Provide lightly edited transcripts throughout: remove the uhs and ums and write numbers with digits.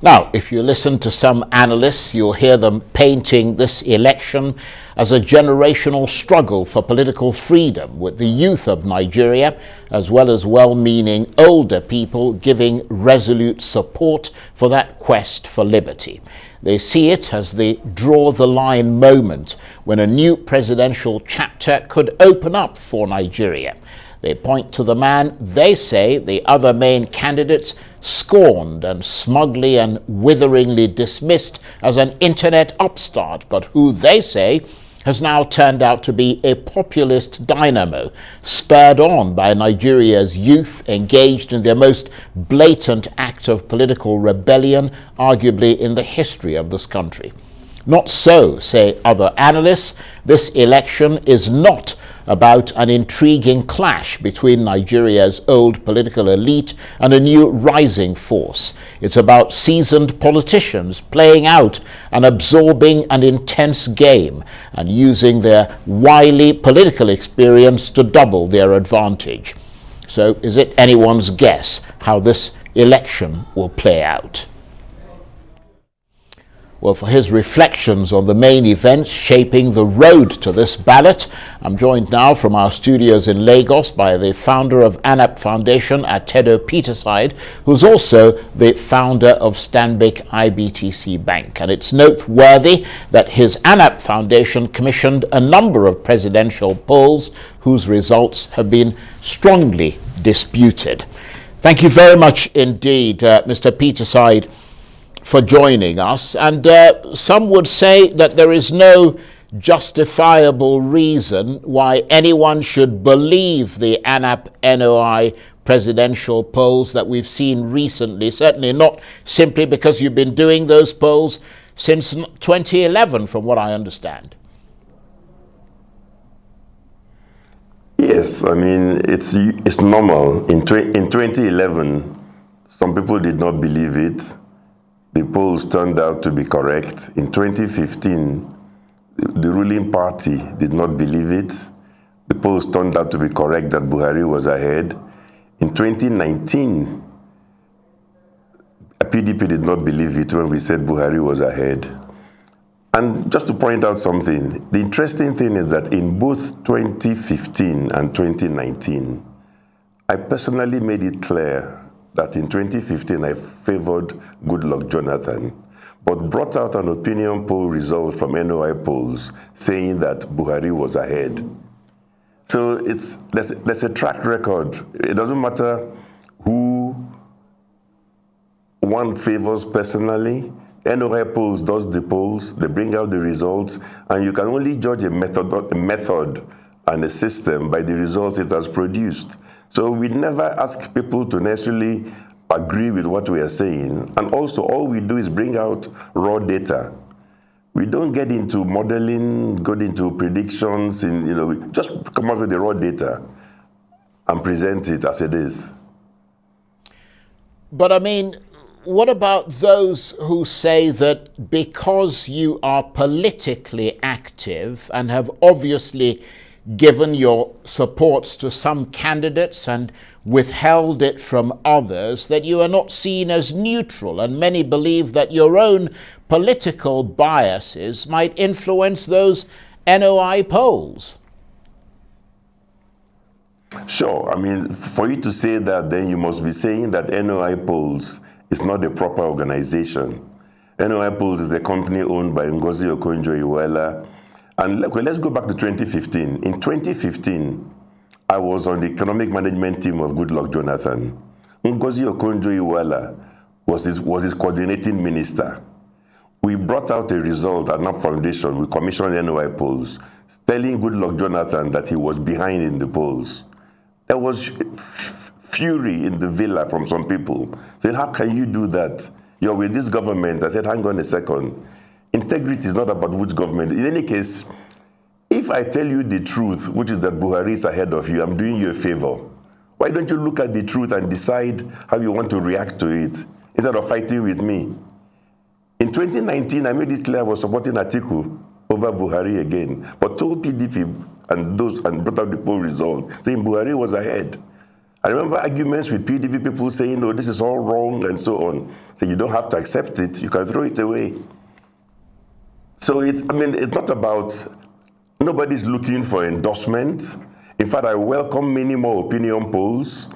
Now, if you listen to some analysts, you'll hear them painting this election as a generational struggle for political freedom, with the youth of Nigeria, as well as well-meaning older people, giving resolute support for that quest for liberty. They see it as the draw-the-line moment when a new presidential chapter could open up for Nigeria. They point to the man they say the other main candidates scorned and smugly and witheringly dismissed as an internet upstart, but who they say has now turned out to be a populist dynamo, spurred on by Nigeria's youth engaged in their most blatant act of political rebellion, arguably in the history of this country. Not so, say other analysts. This election is not about an intriguing clash between Nigeria's old political elite and a new rising force. It's about seasoned politicians playing out an absorbing and intense game and using their wily political experience to double their advantage. So is it anyone's guess how this election will play out? Well, for his reflections on the main events shaping the road to this ballot, I'm joined now from our studios in Lagos by the founder of ANAP Foundation, Atedo Peterside, who's also the founder of Stanbic IBTC Bank. And it's noteworthy that his ANAP Foundation commissioned a number of presidential polls whose results have been strongly disputed. Thank you very much indeed, Mr. Peterside, for joining us. And some would say that there is no justifiable reason why anyone should believe the ANAP-NOI presidential polls that we've seen recently, certainly not simply because you've been doing those polls since 2011, from what I understand. Yes, I mean, it's normal. In 2011, some people did not believe it. The polls turned out to be correct. In 2015, the ruling party did not believe it. The polls turned out to be correct that Buhari was ahead. In 2019, PDP did not believe it when we said Buhari was ahead. And just to point out something, the interesting thing is that in both 2015 and 2019, I personally made it clear that in 2015 I favored Goodluck Jonathan, but brought out an opinion poll result from NOI polls saying that Buhari was ahead. So there's a track record. It doesn't matter who one favors personally. NOI polls does the polls, they bring out the results, and you can only judge a method and a system by the results it has produced. So we never ask people to necessarily agree with what we are saying. And also, all we do is bring out raw data. We don't get into modeling, go into predictions, we just come up with the raw data and present it as it is. But I mean, what about those who say that because you are politically active and have obviously given your supports to some candidates and withheld it from others, that you are not seen as neutral, and many believe that your own political biases might influence those NOI polls? Sure. I mean, for you to say that, then you must be saying that NOI polls is not a proper organization. NOI polls is a company owned by Ngozi Okonjo-Iweala. And let's go back to 2015. In 2015, I was on the economic management team of Goodluck Jonathan. Ngozi Okonjo-Iweala was his coordinating minister. We brought out a result at ANAP Foundation. We commissioned NOI polls, telling Goodluck Jonathan that he was behind in the polls. There was fury in the villa from some people, saying, how can you do that? You're with this government. I said, hang on a second. Integrity is not about which government. In any case, if I tell you the truth, which is that Buhari is ahead of you, I'm doing you a favor. Why don't you look at the truth and decide how you want to react to it, instead of fighting with me? In 2019, I made it clear I was supporting Atiku over Buhari again, but told PDP and brought out the poll result, saying Buhari was ahead. I remember arguments with PDP people saying, no, this is all wrong and so on. So you don't have to accept it, you can throw it away. So it's not about, nobody's looking for endorsement. In fact, I welcome many more opinion polls,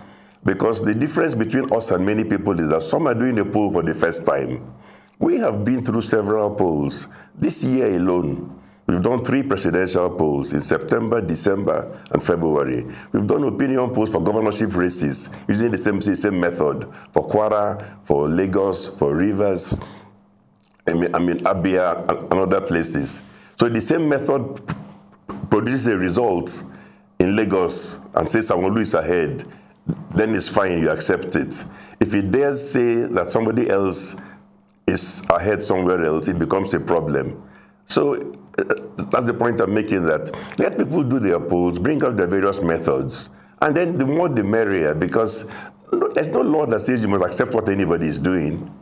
because the difference between us and many people is that some are doing a poll for the first time. We have been through several polls. This year alone, we've done 3 presidential polls in September, December, and February. We've done opinion polls for governorship races using the same method for Kwara, for Lagos, for Rivers, Abia, and other places. So the same method produces a result in Lagos and says Sanwo-Olu is ahead, then it's fine, you accept it. If it dares say that somebody else is ahead somewhere else, it becomes a problem. So that's the point I'm making, that let people do their polls, bring out their various methods, and then the more the merrier, because there's no law that says you must accept what anybody is doing.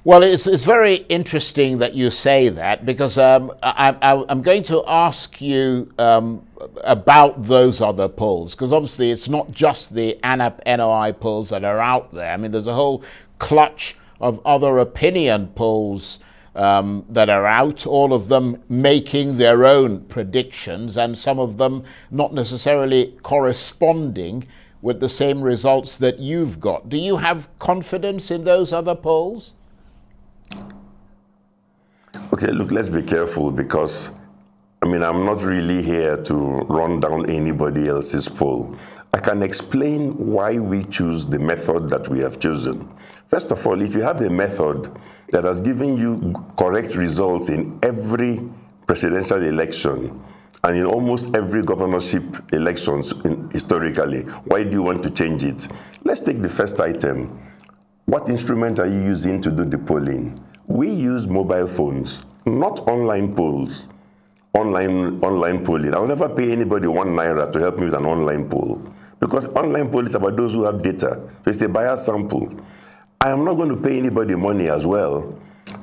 Well, it's very interesting that you say that, because I'm going to ask you about those other polls, because obviously it's not just the ANAP NOI polls that are out there. I mean, there's a whole clutch of other opinion polls that are out, all of them making their own predictions, and some of them not necessarily corresponding with the same results that you've got. Do you have confidence in those other polls? Okay, look, let's be careful, because I'm not really here to run down anybody else's poll. I can explain why we choose the method that we have chosen. First of all, if you have a method that has given you correct results in every presidential election and in almost every governorship elections historically, why do you want to change it? Let's take the first item. What instrument are you using to do the polling? We use mobile phones, not online polls. Online polling. I'll never pay anybody ₦1 to help me with an online poll, because online poll is about those who have data. So it's a bias sample. I am not going to pay anybody money as well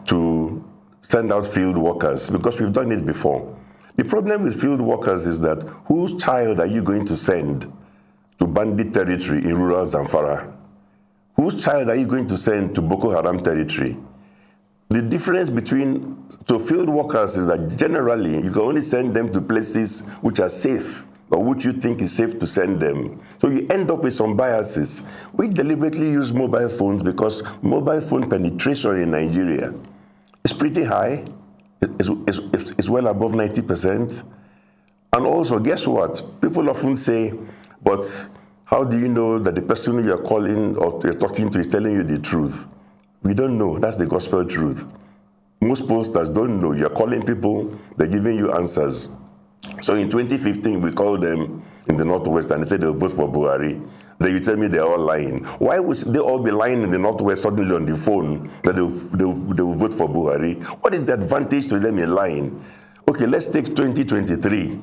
to send out field workers, because we've done it before. The problem with field workers is that whose child are you going to send to bandit territory in rural Zamfara? Whose child are you going to send to Boko Haram territory? The difference between field workers is that generally you can only send them to places which are safe, or which you think is safe to send them. So you end up with some biases. We deliberately use mobile phones because mobile phone penetration in Nigeria is pretty high. It's well above 90%. And also, guess what? People often say, but how do you know that the person you're calling or you're talking to is telling you the truth? We don't know. That's the gospel truth. Most pollsters don't know. You're calling people, they're giving you answers. So in 2015, we called them in the Northwest and they said they'll vote for Buhari. Then you tell me they're all lying. Why would they all be lying in the Northwest suddenly on the phone that they will vote for Buhari? What is the advantage to them in lying? Okay, let's take 2023.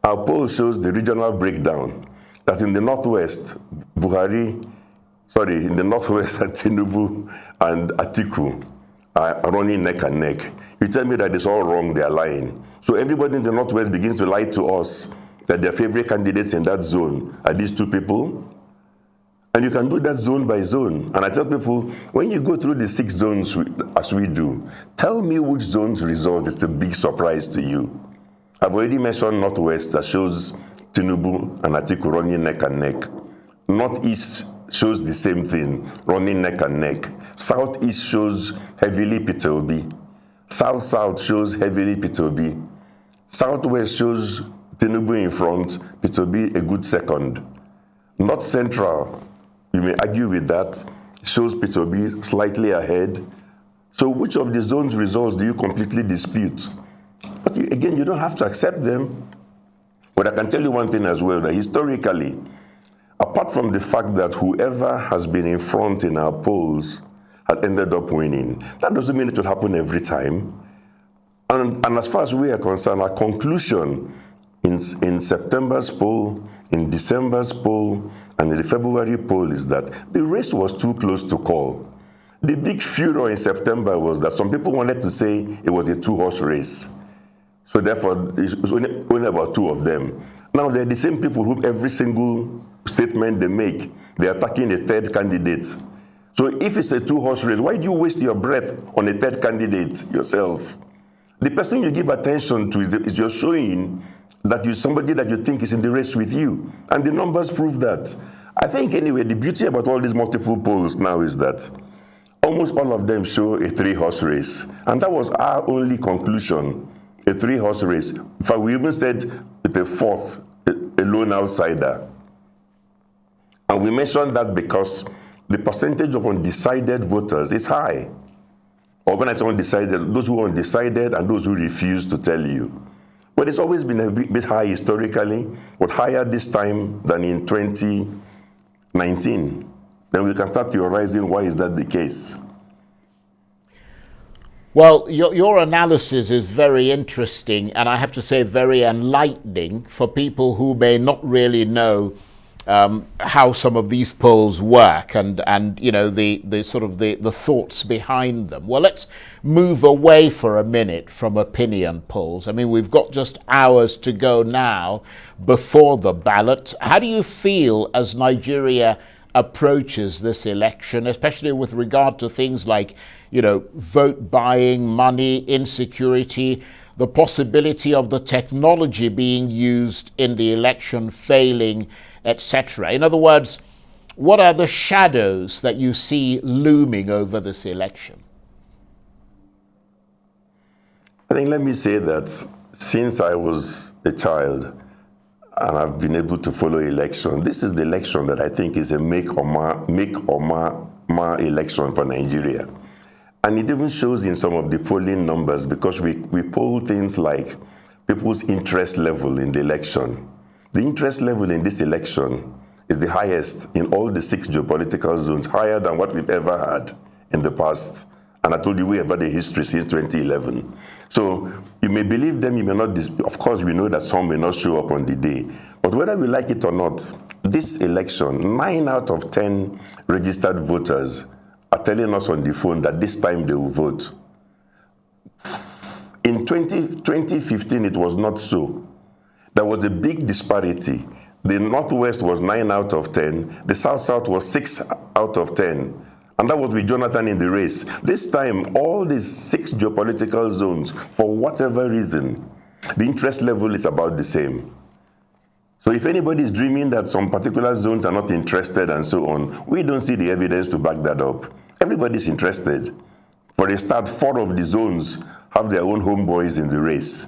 Our poll shows the regional breakdown. That in the Northwest, in the Northwest, Tinubu and Atiku are running neck and neck. You tell me that it's all wrong, they're lying. So everybody in the Northwest begins to lie to us that their favorite candidates in that zone are these two people. And you can do that zone by zone. And I tell people, when you go through the 6 zones as we do, tell me which zone's result is a big surprise to you. I've already mentioned Northwest that shows Tinubu and Atiku running neck and neck. Northeast shows the same thing, running neck and neck. Southeast shows heavily Peter Obi. South shows heavily Peter Obi. Southwest shows Tinubu in front, Peter Obi a good second. North Central, you may argue with that, shows Peter Obi slightly ahead. So which of the zones' results do you completely dispute? But again, you don't have to accept them. But I can tell you one thing as well, that historically, apart from the fact that whoever has been in front in our polls has ended up winning, that doesn't mean it will happen every time. And as far as we are concerned, our conclusion in September's poll, in December's poll, and in the February poll is that the race was too close to call. The big furor in September was that some people wanted to say it was a 2-horse race. So therefore, it was only about 2 of them. Now, they're the same people who every single statement they make, they're attacking a third candidate. So if it's a two-horse race, why do you waste your breath on a third candidate yourself? The person you give attention to is you're showing that you're somebody that you think is in the race with you. And the numbers prove that. I think anyway, the beauty about all these multiple polls now is that almost all of them show a three-horse race. And that was our only conclusion, a three-horse race. In fact, we even said with a fourth, a lone outsider. And we mentioned that because the percentage of undecided voters is high. Or when I say undecided, those who are undecided and those who refuse to tell you. But it's always been a bit high historically, but higher this time than in 2019. Then we can start theorizing why is that the case. Well, your analysis is very interesting, and I have to say very enlightening for people who may not really know how some of these polls work and you know the sort of the thoughts behind them. Well, let's move away for a minute from opinion polls. I mean, we've got just hours to go now before the ballot. How do you feel as Nigeria approaches this election, especially with regard to things like, you know, vote buying, money, insecurity, the possibility of the technology being used in the election failing, etc.? In other words, what are the shadows that you see looming over this election? I think let me say that since I was a child and I've been able to follow election, this is the election that I think is a make or mar election for Nigeria. And it even shows in some of the polling numbers because we poll things like people's interest level in the election. The interest level in this election is the highest in all the 6 geopolitical zones, higher than what we've ever had in the past. And I told you we have had a history since 2011. So you may believe them, you may not. Of course, we know that some may not show up on the day. But whether we like it or not, this election, 9 out of 10 registered voters are telling us on the phone that this time they will vote. In 2015, it was not so. There was a big disparity. The Northwest was 9 out of 10. The South was 6 out of 10. And that was with Jonathan in the race. This time, all these 6 geopolitical zones, for whatever reason, the interest level is about the same. So if anybody is dreaming that some particular zones are not interested and so on, we don't see the evidence to back that up. Everybody's interested. For a start, 4 of the zones have their own homeboys in the race.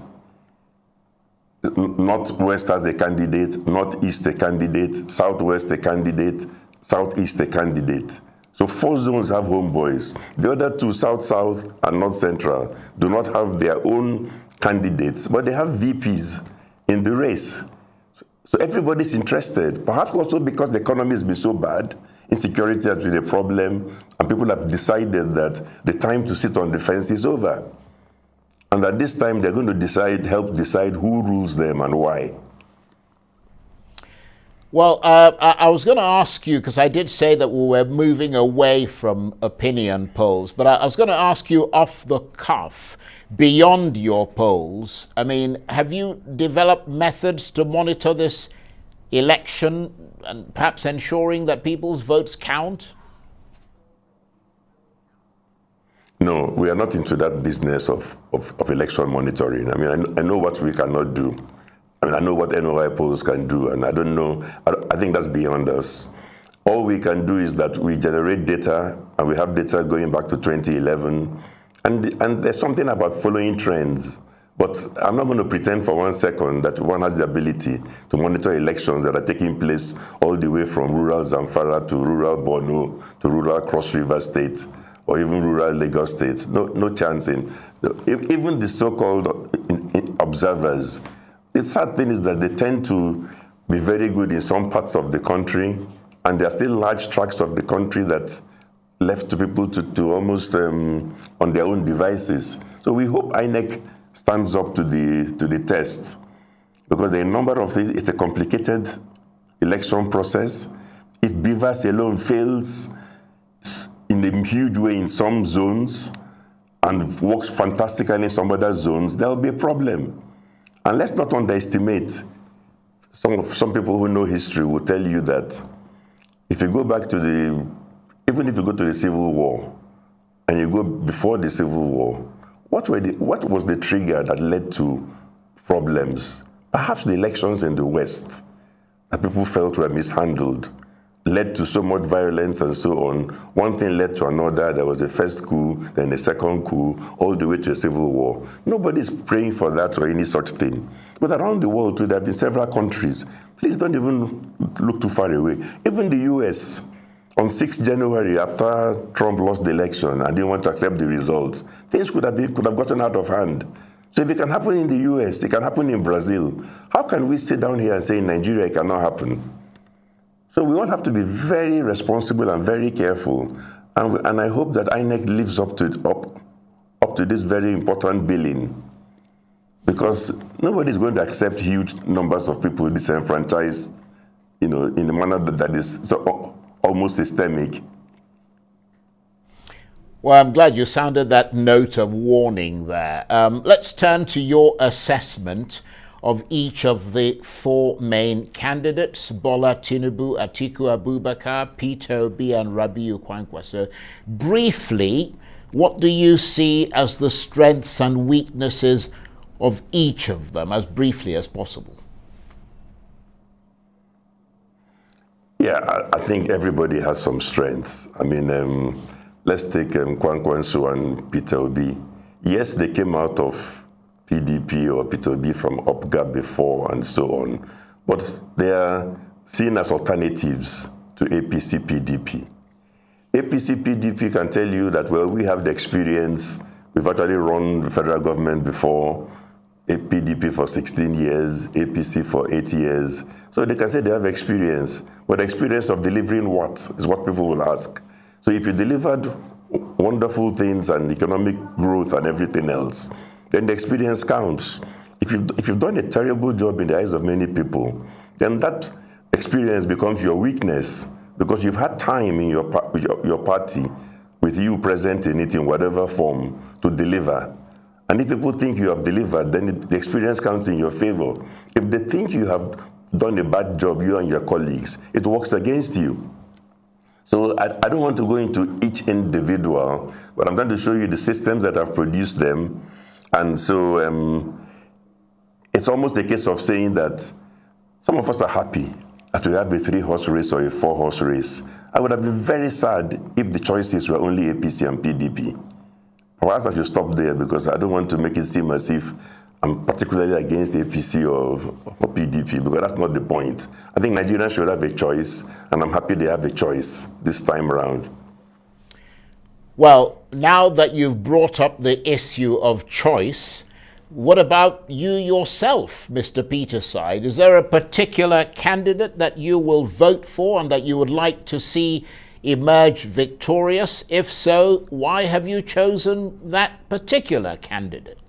Northwest has a candidate, Northeast a candidate, Southwest a candidate, Southeast a candidate. So 4 zones have homeboys. The other 2, South-South and North-Central, do not have their own candidates, but they have VPs in the race. So everybody's interested, perhaps also because the economy has been so bad, insecurity has been a problem, and people have decided that the time to sit on the fence is over. And at this time, they're going to help decide who rules them and why. Well, I was going to ask you, because I did say that we were moving away from opinion polls, but I was going to ask you off the cuff, beyond your polls, I mean, have you developed methods to monitor this election and perhaps ensuring that people's votes count? No, we are not into that business of election monitoring. I mean, I know what we cannot do. I mean, I know what NOI polls can do, and I don't know. I think that's beyond us. All we can do is that we generate data, and we have data going back to 2011, and there's something about following trends. But I'm not going to pretend for 1 second that one has the ability to monitor elections that are taking place all the way from rural Zamfara to rural Borno to rural Cross River State, or even rural Lagos State. No chance in. Even the so-called observers, the sad thing is that they tend to be very good in some parts of the country, and there are still large tracts of the country that left to people to almost on their own devices. So we hope INEC stands up to the test, because there are a number of things. It's a complicated election process. If BVAS alone fails in a huge way in some zones and works fantastically in some other zones, there'll be a problem. And let's not underestimate some people who know history will tell you that if you go back to even if you go to the Civil War, and you go before the Civil War, what was the trigger that led to problems? Perhaps the elections in the West that people felt were mishandled led to so much violence and so on. One thing led to another. There was the first coup, then the second coup, all the way to a civil war. Nobody's praying for that or any such thing. But around the world too, there have been several countries. Please don't even look too far away. Even the US, on 6th January, after Trump lost the election and didn't want to accept the results, things could have gotten out of hand. So if it can happen in the US, it can happen in Brazil. How can we sit down here and say in Nigeria it cannot happen? So we all have to be very responsible and very careful. And I hope that INEC lives up to this very important billing, because nobody's going to accept huge numbers of people disenfranchised, in a manner that is so almost systemic. Well, I'm glad you sounded that note of warning there. Let's turn to your assessment of each of the four main candidates: Bola Tinubu, Atiku Abubakar, Peter Obi, and Rabiu Kwankwaso. Briefly, what do you see as the strengths and weaknesses of each of them, as briefly as possible? Yeah, I think everybody has some strengths. I mean, let's take Kwankwaso and Peter Obi. Yes, they came out of PDP or Peter Obi from UPGA before and so on, but they are seen as alternatives to APC PDP. APC PDP can tell you that, well, we have the experience. We've actually run the federal government before, PDP for 16 years, APC for 8 years. So they can say they have experience, but experience of delivering what is what people will ask. So if you delivered wonderful things and economic growth and everything else, then the experience counts. If you've done a terrible job in the eyes of many people, then that experience becomes your weakness, because you've had time in your party, with you present in it in whatever form, to deliver. And if people think you have delivered, then the experience counts in your favor. If they think you have done a bad job, you and your colleagues, it works against you. So I don't want to go into each individual, but I'm going to show you the systems that have produced them. And so it's almost a case of saying that some of us are happy that we have a 3-horse race or a 4-horse race. I would have been very sad if the choices were only APC and PDP. Perhaps I should stop there, because I don't want to make it seem as if I'm particularly against APC or PDP, because that's not the point. I think Nigerians should have a choice, and I'm happy they have a choice this time around. Well, now that you've brought up the issue of choice, what about you yourself, Mr. Peterside? Is there a particular candidate that you will vote for and that you would like to see emerge victorious? If so, why have you chosen that particular candidate?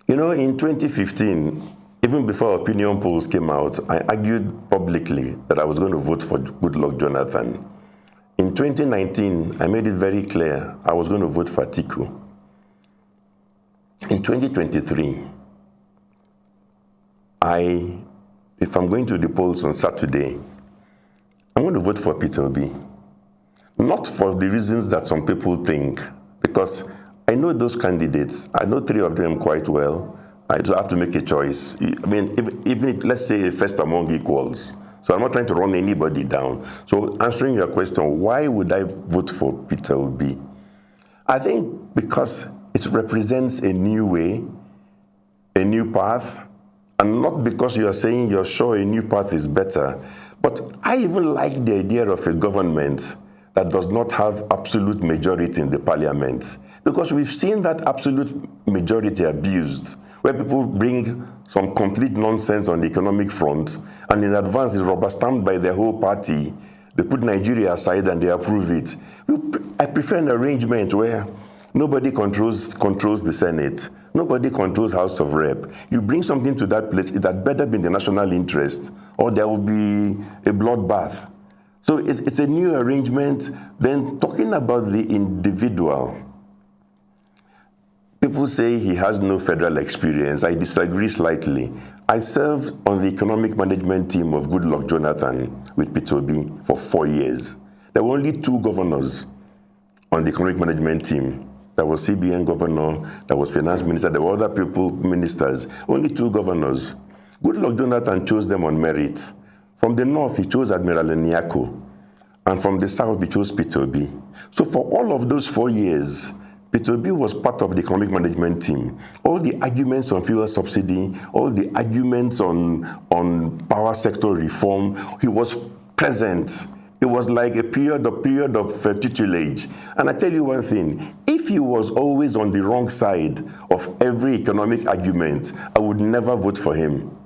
You know, in 2015, even before opinion polls came out, I argued publicly that I was going to vote for Goodluck Jonathan. In 2019, I made it very clear I was going to vote for Atiku. In 2023, if I'm going to the polls on Saturday, I'm going to vote for Peter Obi. Not for the reasons that some people think, because I know those candidates. I know 3 of them quite well. I do have to make a choice. I mean, even if, let's say, first among equals. So I'm not trying to run anybody down. So answering your question, why would I vote for Peter Obi? I think because it represents a new way, a new path, and not because you are saying you're sure a new path is better. But I even like the idea of a government that does not have absolute majority in the parliament, because we've seen that absolute majority abused, where people bring some complete nonsense on the economic front, and in advance is rubber stamped by their whole party. They put Nigeria aside and they approve it. I prefer an arrangement where nobody controls the Senate, nobody controls House of Rep. You bring something to that place, it had better be in the national interest, or there will be a bloodbath. So it's a new arrangement. Then talking about the individual, people say he has no federal experience. I disagree slightly. I served on the economic management team of Goodluck Jonathan with Peter Obi for 4 years. There were only 2 governors on the economic management team. There was CBN governor, there was finance minister, there were other people, ministers, only 2 governors. Goodluck Jonathan chose them on merit. From the north, he chose Admiral Nyako, and from the south, he chose Peter Obi. So for all of those 4 years, Peter Obi was part of the economic management team. All the arguments on fuel subsidy, all the arguments on power sector reform, he was present. It was like a period of tutelage. And I tell you one thing, if he was always on the wrong side of every economic argument, I would never vote for him.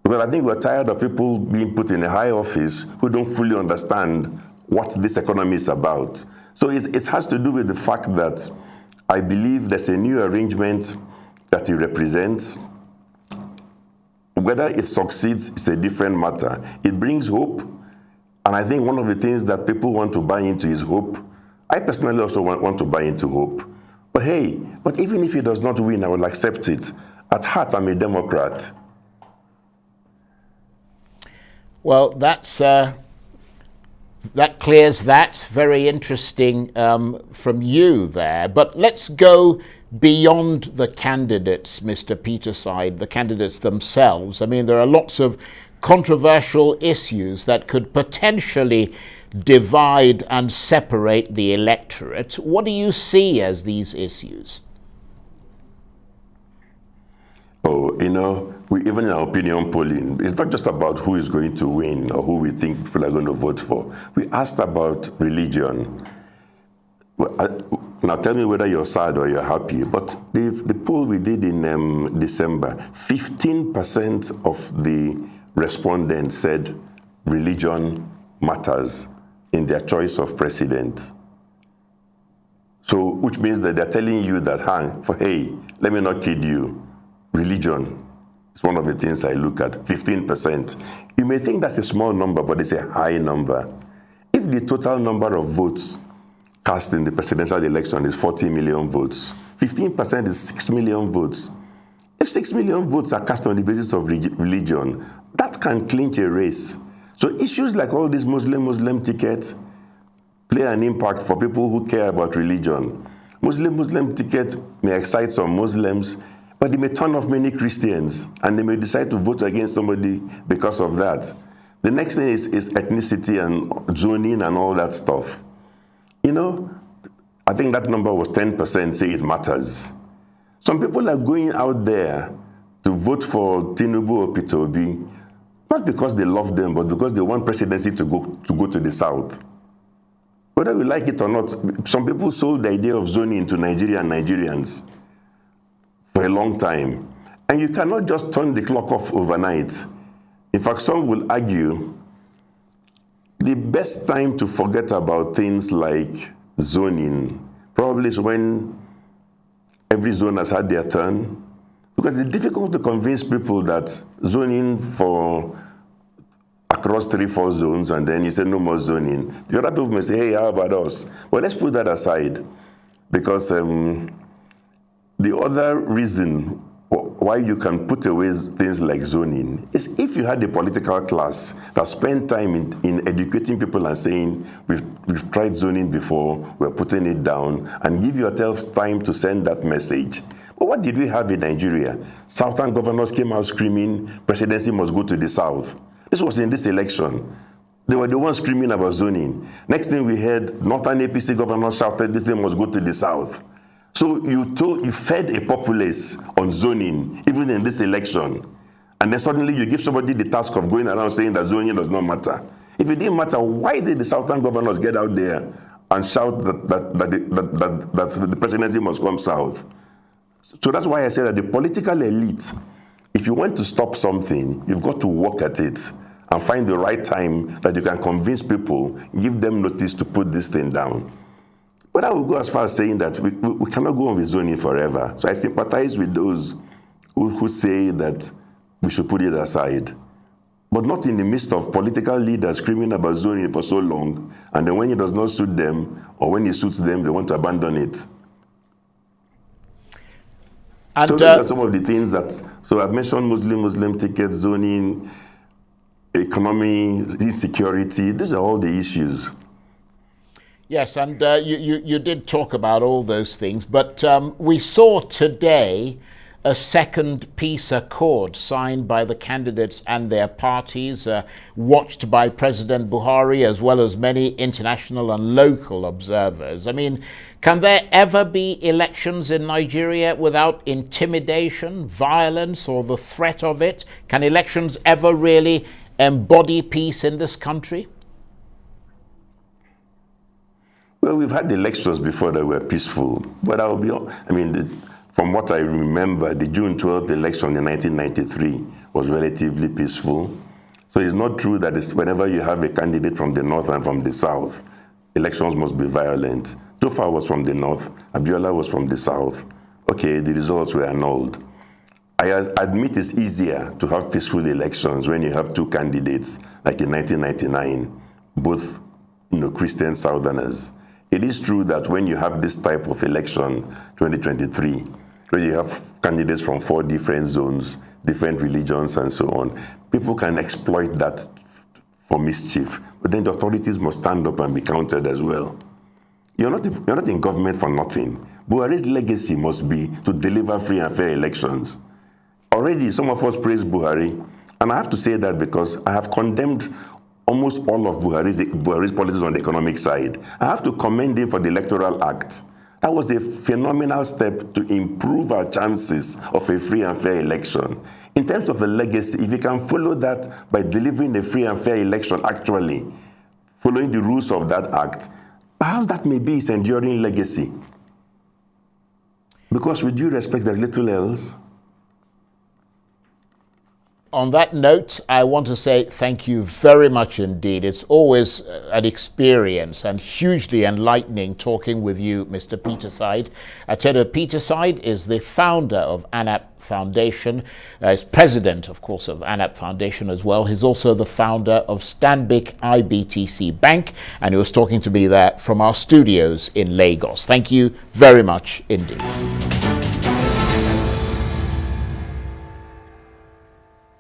Because I think we're tired of people being put in a high office who don't fully understand what this economy is about. So it has to do with the fact that I believe there's a new arrangement that he represents. Whether it succeeds is a different matter. It brings hope, and I think one of the things that people want to buy into is hope. I personally also want to buy into hope. But hey, even if he does not win, I will accept it. At heart, I'm a Democrat. Well, that clears that. Very interesting from you there. But let's go beyond the candidates, Mr. Peterside, the candidates themselves. I mean, there are lots of controversial issues that could potentially divide and separate the electorate. What do you see as these issues? Oh, even in our opinion polling, it's not just about who is going to win or who we think people are going to vote for. We asked about religion. Now tell me whether you're sad or you're happy, but the poll we did in December, 15% of the respondents said religion matters in their choice of president. So, which means that they're telling you that, hey, let me not kid you, religion is one of the things I look at, 15%. You may think that's a small number, but it's a high number. If the total number of votes cast in the presidential election is 40 million votes, 15% is 6 million votes. If 6 million votes are cast on the basis of religion, that can clinch a race. So issues like all these Muslim tickets play an impact for people who care about religion. Muslim ticket may excite some Muslims, but they may turn off many Christians, and they may decide to vote against somebody because of that. The next thing is ethnicity and zoning and all that stuff. I think that number was 10% say it matters. Some people are going out there to vote for Tinubu or Peter Obi, not because they love them, but because they want presidency to go to the south. Whether we like it or not, some people sold the idea of zoning to Nigeria and Nigerians for a long time. And you cannot just turn the clock off overnight. In fact, some will argue the best time to forget about things like zoning probably is when every zone has had their turn. Because it's difficult to convince people that zoning for across 3-4 zones, and then you say no more zoning. The other people may say, hey, how about us? Well, let's put that aside, because the other reason why you can put away things like zoning is if you had a political class that spent time in educating people and saying, we've tried zoning before, we're putting it down, and give yourself time to send that message. But what did we have in Nigeria? Southern governors came out screaming, presidency must go to the south. This was in this election. They were the ones screaming about zoning. Next thing we heard, Northern APC governors shouted, this thing must go to the south. So you fed a populace on zoning, even in this election. And then suddenly you give somebody the task of going around saying that zoning does not matter. If it didn't matter, why did the Southern governors get out there and shout that the presidency must come south? So that's why I say that the political elite, if you want to stop something, you've got to work at it and find the right time that you can convince people, give them notice to put this thing down. But I will go as far as saying that we cannot go on with zoning forever. So I sympathize with those who say that we should put it aside. But not in the midst of political leaders screaming about zoning for so long, and then when it does not suit them, or when it suits them, they want to abandon it. And so those are some of the things that, so I've mentioned Muslim ticket, zoning, economy, insecurity. These are all the issues. Yes, and you did talk about all those things, but we saw today a second peace accord signed by the candidates and their parties, watched by President Buhari as well as many international and local observers. I mean, can there ever be elections in Nigeria without intimidation, violence, or the threat of it? Can elections ever really embody peace in this country? Well, we've had elections before that were peaceful, but from what I remember, the June 12th election in 1993 was relatively peaceful. So it's not true that whenever you have a candidate from the north and from the south, elections must be violent. Tofa was from the north, Abiola was from the south. Okay, the results were annulled. I admit it's easier to have peaceful elections when you have two candidates, like in 1999, both Christian Southerners. It is true that when you have this type of election, 2023, where you have candidates from 4 different zones, different religions, and so on, people can exploit that for mischief. But then the authorities must stand up and be counted as well. You're not in government for nothing. Buhari's legacy must be to deliver free and fair elections. Already, some of us praise Buhari, and I have to say that because I have condemned almost all of Buhari's policies on the economic side. I have to commend him for the Electoral Act. That was a phenomenal step to improve our chances of a free and fair election. In terms of a legacy, if you can follow that by delivering a free and fair election, actually, following the rules of that act, perhaps that may be his enduring legacy. Because with due respect, there's little else. On that note, I want to say thank you very much indeed. It's always an experience and hugely enlightening talking with you, Mr. Peterside. Atedo Peterside is the founder of ANAP Foundation. He's president, of course, of ANAP Foundation as well. He's also the founder of Stanbic IBTC Bank, and he was talking to me there from our studios in Lagos. Thank you very much indeed.